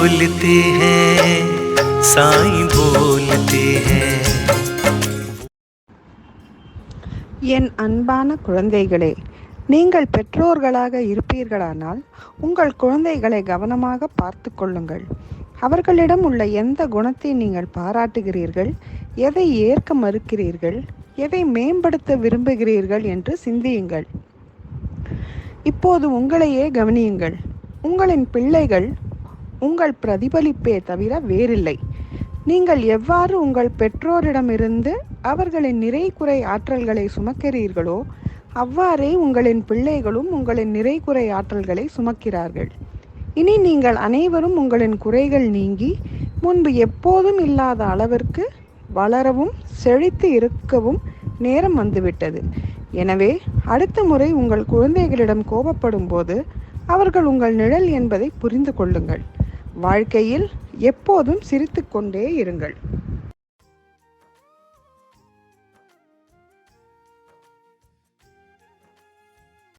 बोलते हैं साईं बोलते हैं। என் அன்பான குழந்தைகளே, நீங்கள் பெற்றோர்களாக இருப்பீர்களானால் உங்கள் குழந்தைகளை கவனமாக பார்த்து கொள்ளுங்கள். அவர்களிடம் உள்ள எந்த குணத்தை நீங்கள் பாராட்டுகிறீர்கள், எதை ஏற்க மறுக்கிறீர்கள், எதை மேம்படுத்த விரும்புகிறீர்கள் என்று சிந்தியுங்கள். இப்போது உங்களையே கவனியுங்கள். உங்களின் பிள்ளைகள் உங்கள் பிரதிபலிப்பே தவிர வேறில்லை. நீங்கள் எவ்வாறு உங்கள் பெற்றோரிடமிருந்து அவர்களின் நிறை குறை ஆற்றல்களை சுமக்கிறீர்களோ அவ்வாறே உங்களின் பிள்ளைகளும் உங்களின் நிறை குறை ஆற்றல்களை சுமக்கிறார்கள். இனி நீங்கள் அனைவரும் உங்களின் குறைகள் நீங்கி முன்பு எப்போதும் இல்லாத அளவிற்கு வளரவும் செழித்து இருக்கவும் நேரம் வந்துவிட்டது. எனவே அடுத்த முறை உங்கள் குழந்தைகளிடம் கோபப்படும் போது அவர்கள் உங்கள் நிழல் என்பதை புரிந்து கொள்ளுங்கள். வாழ்க்கையில் எப்போதும் சிரித்து கொண்டே இருங்கள்.